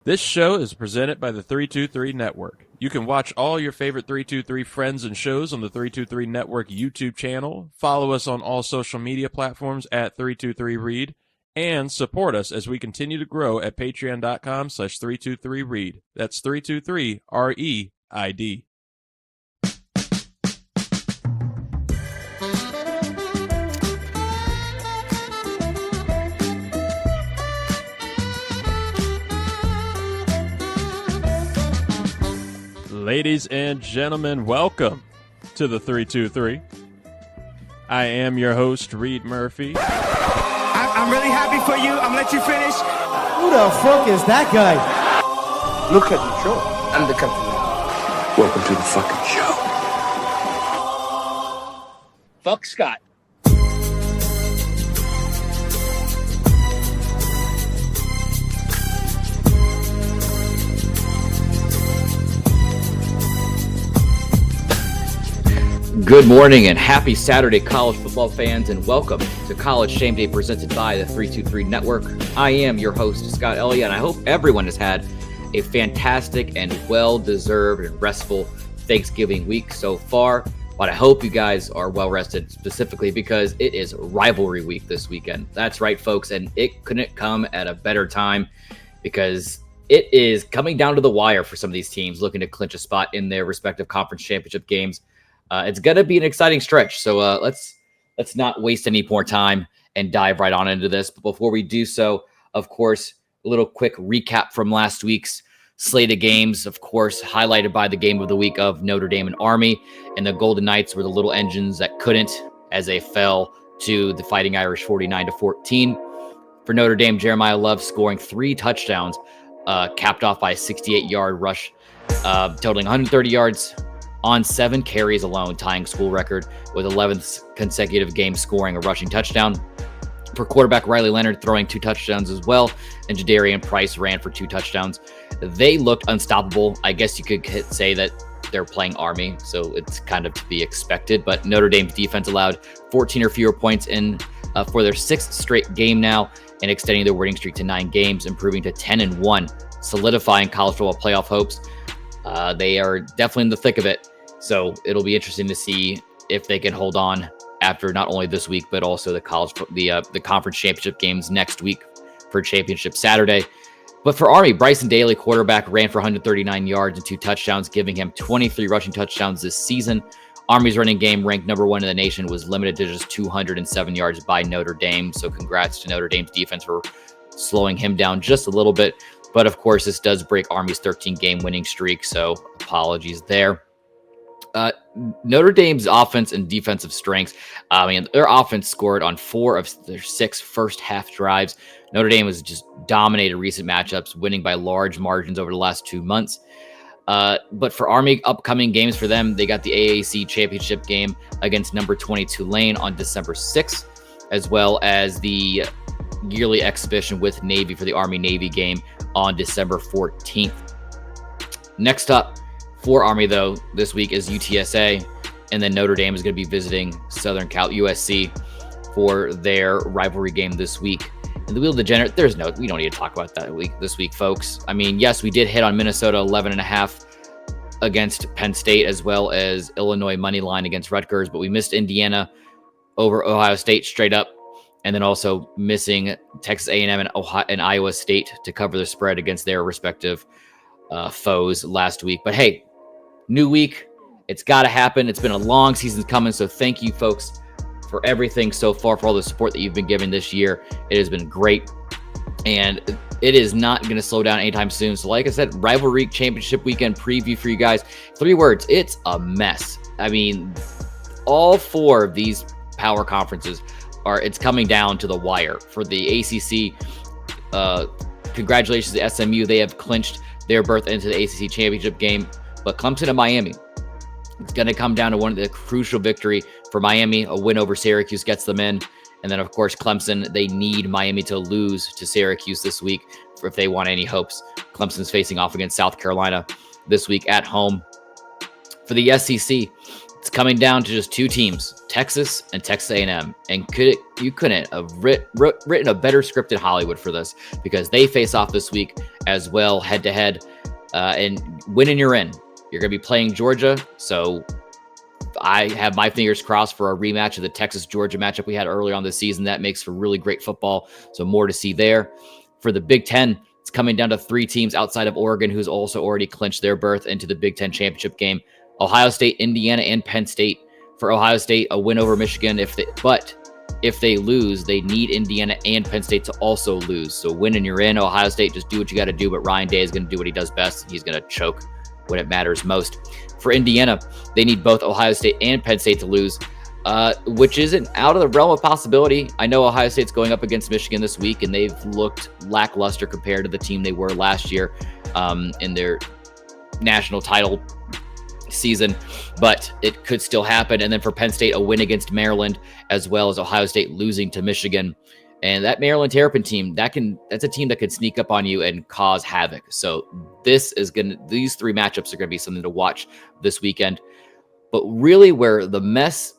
This show is presented by the 323 Network. You can watch all your favorite 323 friends and shows on the 323 Network YouTube channel, follow us on all social media platforms at 323read, and support us as we continue to grow at patreon.com/323read. That's 323REID. Ladies and gentlemen, welcome to the 323. I am your host, Reed Murphy. I'm really happy for you. I'm gonna let you finish. Who the fuck is that guy? Look at the show. I'm the captain. Welcome to the fucking show. Fuck Scott. Good morning and happy Saturday, college football fans, and welcome to College Shame Day presented by the 323 Network. I am your host, Scott Ellia, and I hope everyone has had a fantastic and well-deserved and restful Thanksgiving week so far. But I hope you guys are well-rested specifically because it is Rivalry week this weekend. That's right, folks, and it couldn't come at a better time because it is coming down to the wire for some of these teams looking to clinch a spot in their respective conference championship games. It's going to be an exciting stretch, so let's not waste any more time and dive right on into this. But before we do so, of course, a little quick recap from last week's slate of games, of course, highlighted by the game of the week of Notre Dame and Army, and the Golden Knights were the little engines that couldn't as they fell to the Fighting Irish 49-14. For Notre Dame, Jeremiah Love scoring 3 touchdowns, capped off by a 68-yard rush, totaling 130 yards, on 7 carries alone, tying school record with 11th consecutive game scoring a rushing touchdown. For quarterback Riley Leonard throwing 2 touchdowns as well, and Jadarian Price ran for 2 touchdowns. They looked unstoppable. I guess you could say that they're playing Army, so it's kind of to be expected. But Notre Dame's defense allowed 14 or fewer points in for their 6th straight game now, and extending their winning streak to 9 games, improving to 10-1, solidifying college football playoff hopes. They are definitely in the thick of it. So it'll be interesting to see if they can hold on after not only this week, but also the conference championship games next week for championship Saturday. But for Army, Bryson Daly, quarterback, ran for 139 yards and 2 touchdowns, giving him 23 rushing touchdowns this season. Army's running game, ranked number 1 in the nation, was limited to just 207 yards by Notre Dame. So congrats to Notre Dame's defense for slowing him down just a little bit. But of course, this does break Army's 13-game winning streak, so apologies there. Notre Dame's offense and defensive strengths. Their offense scored on 4 of their 6 first half drives. Notre Dame has just dominated recent matchups, winning by large margins over the last 2 months. But for Army, upcoming games for them, they got the AAC championship game against number 20 Tulane on December 6th, as well as the yearly exhibition with Navy for the Army-Navy game on December 14th. Next up, for Army, though, this week is UTSA, and then Notre Dame is going to be visiting Southern Cal USC for their rivalry game this week. And the Wheel Degenerate, we don't need to talk about that this week, folks. I mean, yes, we did hit on Minnesota 11.5 against Penn State, as well as Illinois money line against Rutgers, but we missed Indiana over Ohio State straight up, and then also missing Texas A&M and Iowa State to cover the spread against their respective foes last week. But hey, new week, it's got to happen. It's been a long season coming, so thank you, folks, for everything so far, for all the support that you've been giving this year. It has been great, and it is not going to slow down anytime soon. So like I said, Rivalry Championship Weekend preview for you guys. 3 words, it's a mess. I mean, all 4 of these power conferences it's coming down to the wire. For the ACC, congratulations to SMU. They have clinched their berth into the ACC championship game. But Clemson and Miami, it's going to come down to one of the crucial victory for Miami. A win over Syracuse gets them in. And then, of course, Clemson, they need Miami to lose to Syracuse this week if they want any hopes. Clemson's facing off against South Carolina this week at home. For the SEC, it's coming down to just 2 teams, Texas and Texas A&M. And you couldn't have written a better script in Hollywood for this, because they face off this week as well, head-to-head. And winning, you're in. You're going to be playing Georgia, so I have my fingers crossed for a rematch of the Texas-Georgia matchup we had earlier on this season. That makes for really great football, so more to see there. For the Big Ten, it's coming down to 3 teams outside of Oregon, who's also already clinched their berth into the Big Ten championship game. Ohio State, Indiana, and Penn State. For Ohio State, a win over Michigan. But if they lose, they need Indiana and Penn State to also lose. So win and you're in. Ohio State, just do what you got to do. But Ryan Day is going to do what he does best. He's going to choke when it matters most. For Indiana, they need both Ohio State and Penn State to lose, which isn't out of the realm of possibility. I know Ohio State's going up against Michigan this week, and they've looked lackluster compared to the team they were last year in their national title season, but it could still happen. And then for Penn State, a win against Maryland, as well as Ohio State losing to Michigan. And that Maryland Terrapin team, that's a team that could sneak up on you and cause havoc. So these 3 matchups are going to be something to watch this weekend. But really where the mess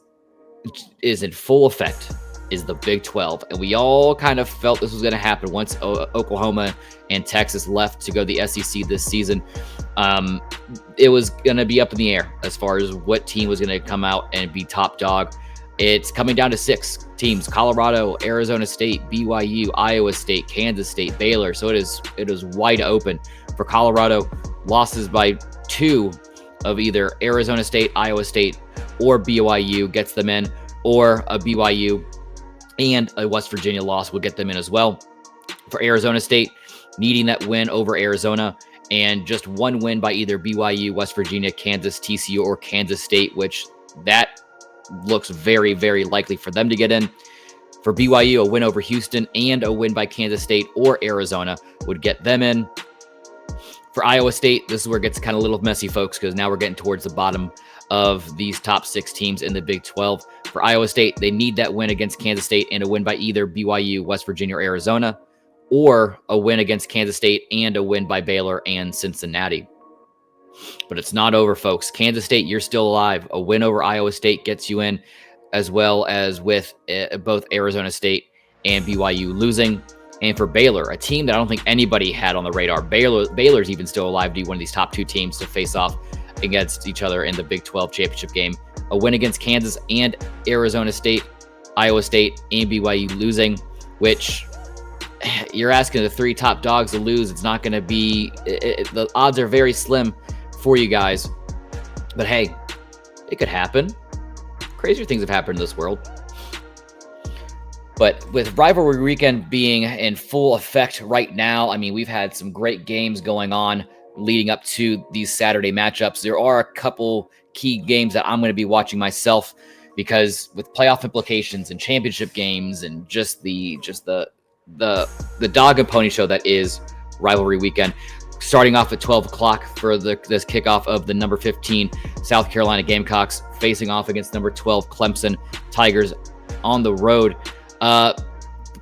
is in full effect is the Big 12. And we all kind of felt this was going to happen once Oklahoma and Texas left to go to the SEC this season. It was going to be up in the air as far as what team was going to come out and be top dog. It's coming down to 6 teams: Colorado, Arizona State, BYU, Iowa State, Kansas State, Baylor. So it is wide open. For Colorado, losses by 2 of either Arizona State, Iowa State, or BYU gets them in, or a BYU and a West Virginia loss will get them in as well. For Arizona State, needing that win over Arizona, and just 1 win by either BYU, West Virginia, Kansas, TCU, or Kansas State, which that looks very, very likely for them to get in. For BYU, a win over Houston and a win by Kansas State or Arizona would get them in. For Iowa State, this is where it gets kind of a little messy, folks, because now we're getting towards the bottom of these top 6 teams in the Big 12. For Iowa State, they need that win against Kansas State and a win by either BYU, West Virginia, or Arizona, or a win against Kansas State and a win by Baylor and Cincinnati. But it's not over, folks. Kansas State, you're still alive. A win over Iowa State gets you in, as well as with both Arizona State and BYU losing. And for Baylor, a team that I don't think anybody had on the radar, Baylor's even still alive to be one of these top 2 teams to face off against each other in the Big 12 championship game. A win against Kansas and Arizona State, Iowa State, and BYU losing, which you're asking the 3 top dogs to lose. It's not going to be, the odds are very slim for you guys. But hey, it could happen. Crazier things have happened in this world. But with Rivalry Weekend being in full effect right now, I mean, we've had some great games going on leading up to these Saturday matchups. There are a couple key games that I'm going to be watching myself, because with playoff implications and championship games and just the dog and pony show that is Rivalry Weekend, starting off at 12 o'clock for this kickoff of the number 15 South Carolina Gamecocks facing off against number 12 Clemson Tigers on the road.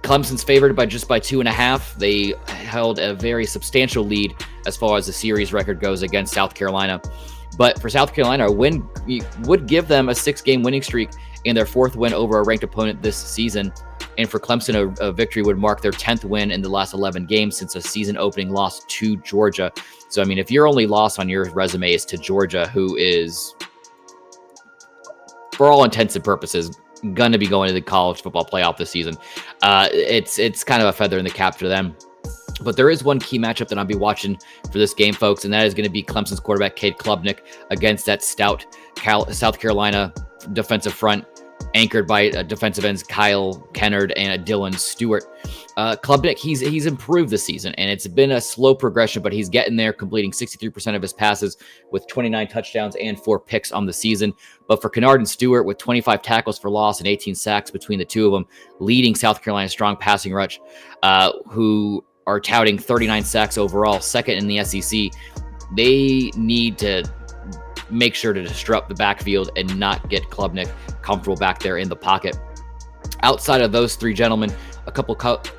Clemson's favored by 2.5. They held a very substantial lead as far as the series record goes against South Carolina. But for South Carolina, a win would give them a 6-game winning streak and their 4th win over a ranked opponent this season. And for Clemson, a victory would mark their 10th win in the last 11 games since a season-opening loss to Georgia. So, I mean, if your only loss on your resume is to Georgia, who is, for all intents and purposes, going to be going to the college football playoff this season, it's kind of a feather in the cap for them. But there is one key matchup that I'll be watching for this game, folks, and that is going to be Clemson's quarterback, Cade Klubnik, against that stout South Carolina defensive front, anchored by defensive ends Kyle Kennard and Dylan Stewart. Klubnik, he's improved this season, and it's been a slow progression, but he's getting there, completing 63% of his passes with 29 touchdowns and 4 picks on the season. But for Kennard and Stewart, with 25 tackles for loss and 18 sacks between the two of them, leading South Carolina's strong passing rush, who are touting 39 sacks overall, 2nd in the SEC, they need to make sure to disrupt the backfield and not get Klubnik comfortable back there in the pocket. Outside of those 3 gentlemen, a couple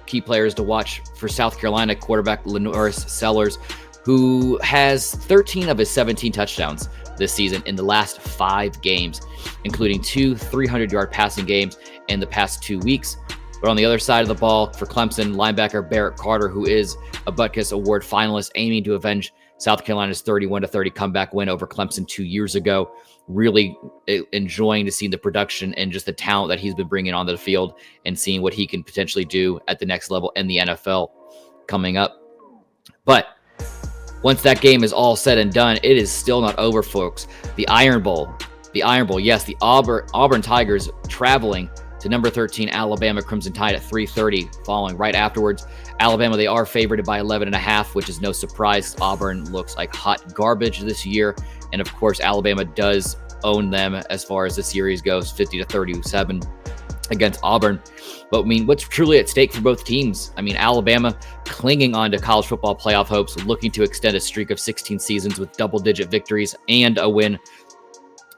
key players to watch for South Carolina: quarterback Lenoris Sellers, who has 13 of his 17 touchdowns this season in the last 5 games, including 2 300-yard passing games in the past 2 weeks. But on the other side of the ball for Clemson, linebacker Barrett Carter, who is a Butkus Award finalist, aiming to avenge South Carolina's 31-30 comeback win over Clemson 2 years ago. Really enjoying to see the production and just the talent that he's been bringing onto the field and seeing what he can potentially do at the next level in the NFL coming up. But once that game is all said and done, it is still not over, folks. The Iron Bowl, yes, the Auburn Tigers traveling to number 13 Alabama Crimson Tide at 3:30, following right afterwards. Alabama, they are favored by 11.5, which is no surprise. Auburn looks like hot garbage this year. And of course, Alabama does own them as far as the series goes, 50-37 against Auburn. But I mean, what's truly at stake for both teams? I mean, Alabama clinging on to college football playoff hopes, looking to extend a streak of 16 seasons with double-digit victories and a win,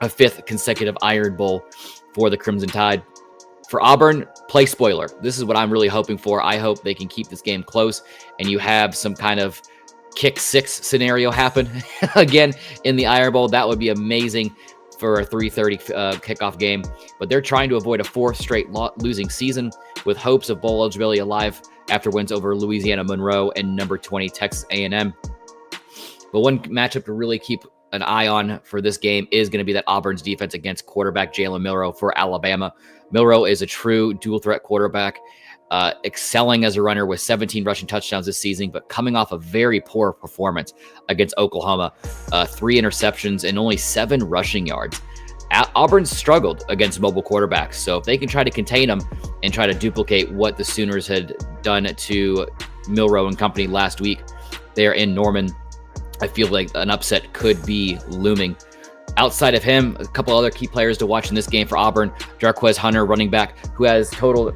a 5th consecutive Iron Bowl for the Crimson Tide. For Auburn, play spoiler. This is what I'm really hoping for. I hope they can keep this game close and you have some kind of kick 6 scenario happen again in the Iron Bowl. That would be amazing for a 3:30 kickoff game. But they're trying to avoid a 4th straight losing season with hopes of bowl eligibility alive after wins over Louisiana Monroe and number 20 Texas A&M. But one matchup to really keep an eye on for this game is going to be that Auburn's defense against quarterback Jalen Milroe for Alabama. Milroe is a true dual threat quarterback, excelling as a runner with 17 rushing touchdowns this season, but coming off a very poor performance against Oklahoma, 3 interceptions and only 7 rushing yards. Auburn struggled against mobile quarterbacks, so if they can try to contain them and try to duplicate what the Sooners had done to Milroe and company last week there in Norman, I feel like an upset could be looming. Outside of him, a couple other key players to watch in this game for Auburn. Jarquez Hunter, running back, who has totaled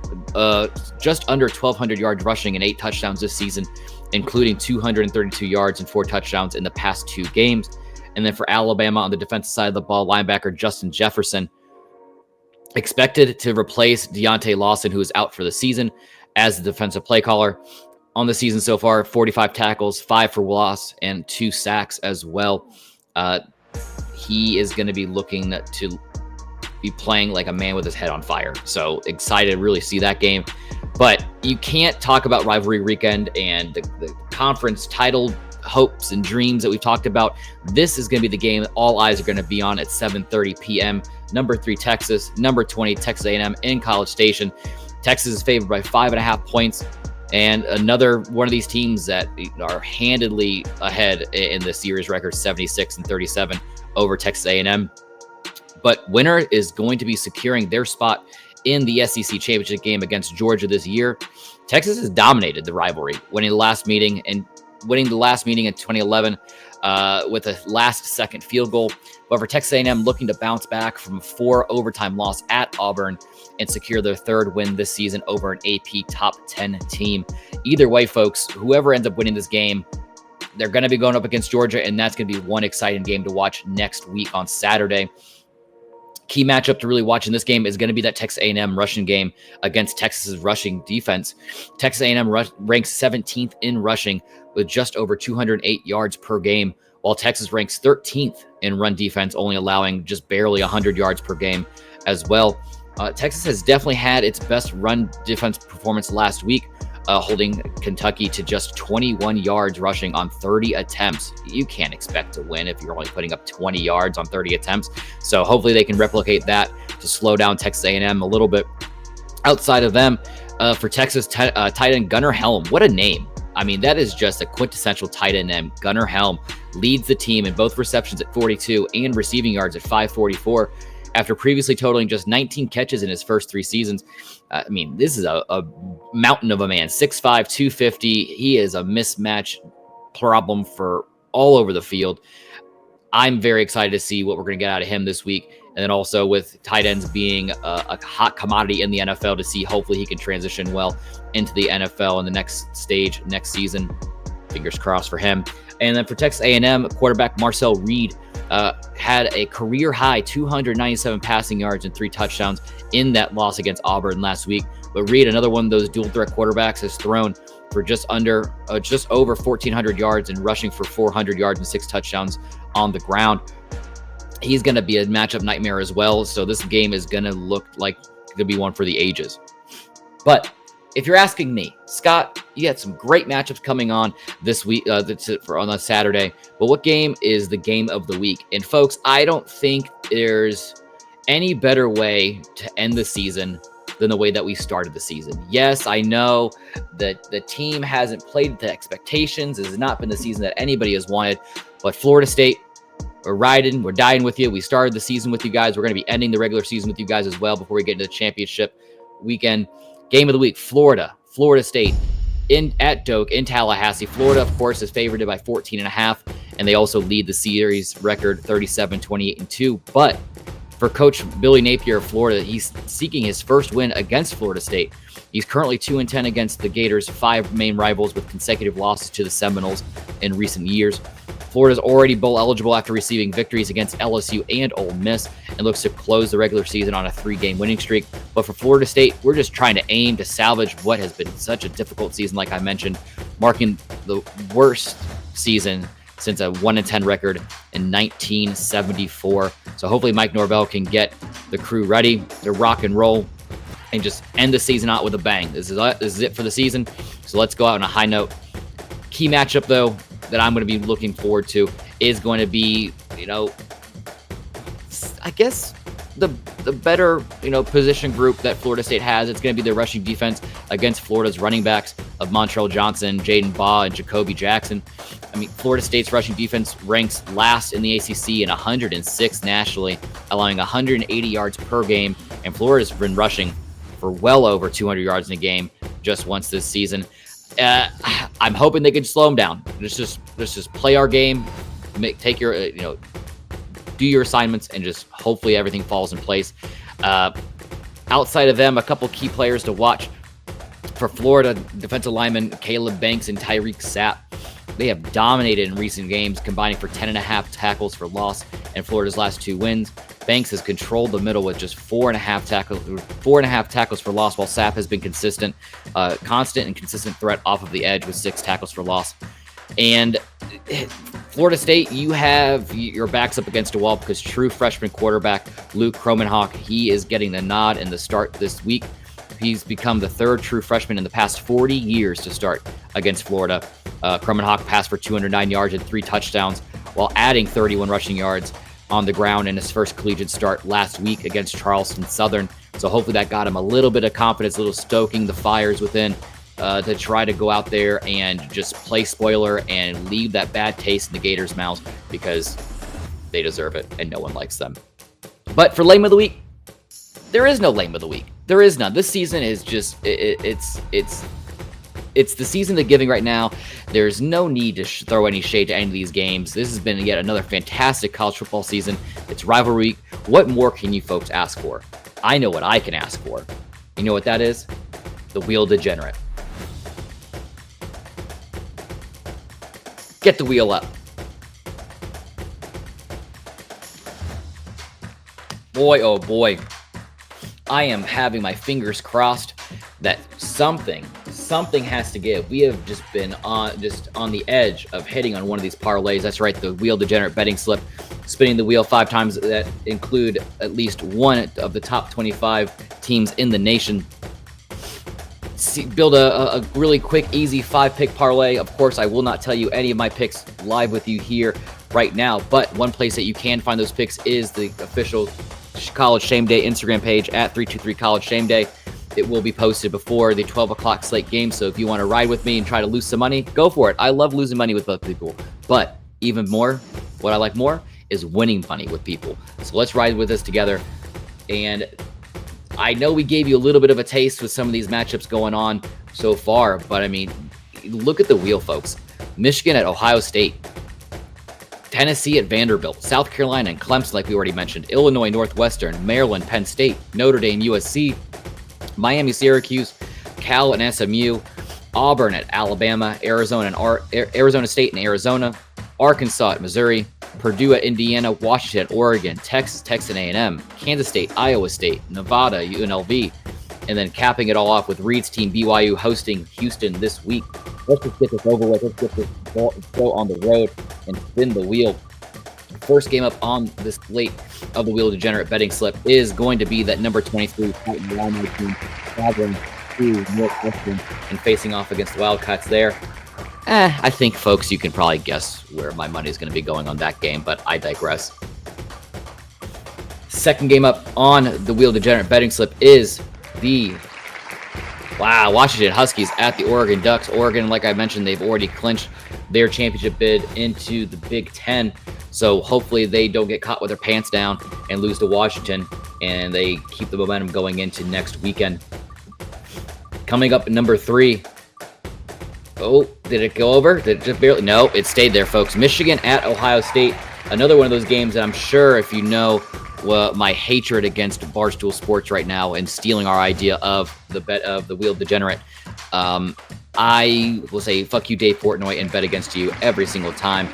just under 1,200 yards rushing and 8 touchdowns this season, including 232 yards and 4 touchdowns in the past 2 games. And then for Alabama on the defensive side of the ball, linebacker Justin Jefferson, expected to replace Deontay Lawson, who is out for the season, as the defensive play caller. On the season so far, 45 tackles, 5 for loss, and 2 sacks as well. He is going to be looking to be playing like a man with his head on fire. So excited to really see that game. But you can't talk about rivalry weekend and the conference title hopes and dreams that we've talked about. This is going to be the game that all eyes are going to be on at 7:30 p.m. Number 3 Texas, number 20 Texas A&M in College Station. Texas is favored by 5.5 points. And another one of these teams that are handedly ahead in the series record, 76-37 over Texas A&M. But winner is going to be securing their spot in the SEC championship game against Georgia this year. Texas has dominated the rivalry, winning the last meeting in 2011 with a last-second field goal. However, Texas A&M looking to bounce back from a 4 overtime loss at Auburn and secure their 3rd win this season over an AP top 10 team. Either way, folks, whoever ends up winning this game, they're going to be going up against Georgia, and that's going to be one exciting game to watch next week on Saturday. Key matchup to really watch in this game is going to be that Texas A&M rushing game against Texas's rushing defense. Texas A&M ranks 17th in rushing with just over 208 yards per game, while Texas ranks 13th in run defense, only allowing just barely 100 yards per game as well. Texas has definitely had its best run defense performance last week, holding Kentucky to just 21 yards rushing on 30 attempts. You can't expect to win if you're only putting up 20 yards on 30 attempts. So hopefully they can replicate that to slow down Texas A&M a little bit. Outside of them, for Texas, tight end Gunnar Helm. What a name. I mean, that is just a quintessential tight end name. Gunnar Helm leads the team in both receptions at 42 and receiving yards at 544. After previously totaling just 19 catches in his first 3 seasons. I mean, this is a mountain of a man, 6'5", 250. He is a mismatch problem for all over the field. I'm very excited to see what we're going to get out of him this week. And then also with tight ends being a hot commodity in the NFL, to see hopefully he can transition well into the NFL in the next stage next season. Fingers crossed for him. And then for Texas A&M, quarterback Marcel Reed had a career-high 297 passing yards and 3 touchdowns in that loss against Auburn last week. But Reed, another one of those dual-threat quarterbacks, has thrown for just over 1,400 yards and rushing for 400 yards and 6 touchdowns on the ground. He's going to be a matchup nightmare as well, so this game is going to look like it'll be one for the ages. But if you're asking me, Scott, you had some great matchups coming on this week on a Saturday. But what game is the game of the week? And folks, I don't think there's any better way to end the season than the way that we started the season. Yes, I know that the team hasn't played to expectations. It has not been the season that anybody has wanted. But Florida State, we're dying with you. We started the season with you guys. We're going to be ending the regular season with you guys as well before we get into the championship weekend. Game of the week, Florida State at Doak in Tallahassee. Florida, of course, is favored by 14.5, and they also lead the series record 37-28-2. But for Coach Billy Napier of Florida, he's seeking his first win against Florida State. He's currently 2-10 against the Gators, 5 main rivals with consecutive losses to the Seminoles in recent years. Florida's already bowl eligible after receiving victories against LSU and Ole Miss and looks to close the regular season on a 3-game winning streak. But for Florida State, we're just trying to aim to salvage what has been such a difficult season, like I mentioned, marking the worst season since a 1-10 record in 1974. So hopefully Mike Norvell can get the crew ready to rock and roll and just end the season out with a bang. This is it for the season. So let's go out on a high note. Key matchup, though, that I'm going to be looking forward to is going to be, I guess the better, position group that Florida State has. It's going to be their rushing defense against Florida's running backs of Montrell Johnson, Jaden Baugh, and Jacoby Jackson. I mean, Florida State's rushing defense ranks last in the ACC and 106 nationally, allowing 180 yards per game. And Florida's been rushing for well over 200 yards in a game just once this season. I'm hoping they can slow them down. Let's just play our game, take your, do your assignments, and just hopefully everything falls in place. Outside of them, a couple key players to watch for Florida: defensive linemen Caleb Banks and Tyreek Sapp. They have dominated in recent games, combining for 10.5 tackles for loss in Florida's last 2 wins. Banks has controlled the middle with just 4.5 tackles for loss, while Sapp has been constant and consistent threat off of the edge with 6 tackles for loss. And Florida State, you have your backs up against a wall because true freshman quarterback Luke Kromenhoek, he is getting the nod in the start this week. He's become the 3rd true freshman in the past 40 years to start against Florida. Kromenhoek passed for 209 yards and 3 touchdowns while adding 31 rushing yards on the ground in his first collegiate start last week against Charleston Southern. So hopefully that got him a little bit of confidence, a little stoking the fires within to try to go out there and just play spoiler and leave that bad taste in the Gators' mouths because they deserve it and no one likes them. But for Lame of the Week, there is no Lame of the Week. There is none. This season is just, it's the season of giving right now. There's no need to throw any shade to any of these games. This has been yet another fantastic college football season. It's Rivalry Week. What more can you folks ask for? I know what I can ask for. You know what that is? The Wheel Degenerate. Get the wheel up. Boy, oh boy. I am having my fingers crossed that something has to give. We have just been on the edge of hitting on one of these parlays. That's right, the Wheel Degenerate betting slip. Spinning the wheel 5 times that include at least one of the top 25 teams in the nation. Build a really quick, easy 5-pick parlay. Of course, I will not tell you any of my picks live with you here right now, but one place that you can find those picks is the official College Shame Day Instagram page at 323 College Shame Day. It will be posted before the 12 o'clock slate game, so if you want to ride with me and try to lose some money, go for it. I love losing money with other people, but even more, what I like more is winning money with people. So let's ride with us together. And I know we gave you a little bit of a taste with some of these matchups going on so far, but I mean, look at the wheel, folks. Michigan at Ohio State, Tennessee at Vanderbilt, South Carolina and Clemson, like we already mentioned, Illinois Northwestern, Maryland, Penn State, Notre Dame, USC, Miami, Syracuse, Cal and SMU, Auburn at Alabama, Arizona State and Arizona, Arkansas at Missouri, Purdue at Indiana, Washington at Oregon, Texas, Texas A&M, Kansas State, Iowa State, Nevada, UNLV, and then capping it all off with Reed's team BYU hosting Houston this week. Let's just get this over with. Let's get this go on the road and spin the wheel. First game up on this slate of the Wheel Degenerate betting slip is going to be that number 23 Titan Illinois team traveling to Northwestern and facing off against the Wildcats there. I think, folks, you can probably guess where my money is going to be going on that game, but I digress. Second game up on the Wheel Degenerate betting slip is the Washington Huskies at the Oregon Ducks. Oregon, like I mentioned, they've already clinched their championship bid into the Big Ten. So hopefully they don't get caught with their pants down and lose to Washington, and they keep the momentum going into next weekend. Coming up at number 3. Oh, did it go over? Did it just barely? No, it stayed there, folks. Michigan at Ohio State. Another one of those games that I'm sure if you know my hatred against Barstool Sports right now and stealing our idea of the bet of the Wheel Degenerate, I will say fuck you, Dave Portnoy, and bet against you every single time.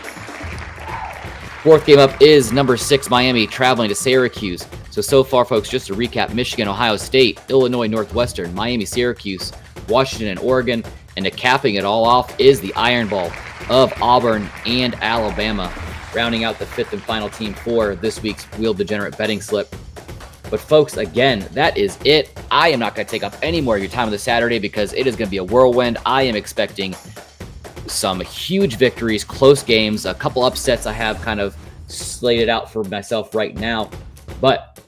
Fourth game up is number 6, Miami, traveling to Syracuse. So far, folks, just to recap, Michigan, Ohio State, Illinois, Northwestern, Miami, Syracuse, Washington, and Oregon. And to capping it all off is the Iron Ball of Auburn and Alabama, rounding out the 5th and final team for this week's Wheel Degenerate betting slip. But folks, again, that is it. I am not going to take up any more of your time on this Saturday because it is going to be a whirlwind. I am expecting some huge victories, close games, a couple upsets I have kind of slated out for myself right now. But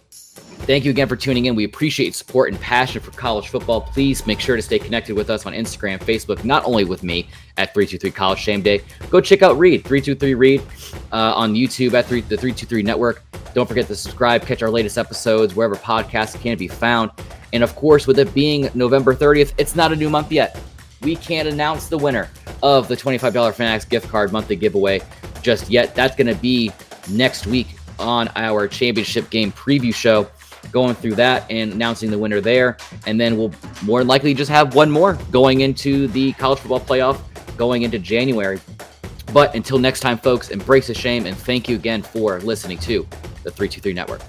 thank you again for tuning in. We appreciate your support and passion for college football. Please make sure to stay connected with us on Instagram, Facebook, not only with me at 323 College Shame Day. Go check out Reed, 323 Reed, on YouTube at the 323 Network. Don't forget to subscribe, catch our latest episodes wherever podcasts can be found. And of course, with it being November 30th, it's not a new month yet. We can't announce the winner of the $25 Fanatics gift card monthly giveaway just yet. That's going to be next week on our championship game preview show, going through that and announcing the winner there. And then we'll more than likely just have one more going into the college football playoff going into January. But until next time, folks, embrace the shame, and thank you again for listening to the 323 Network.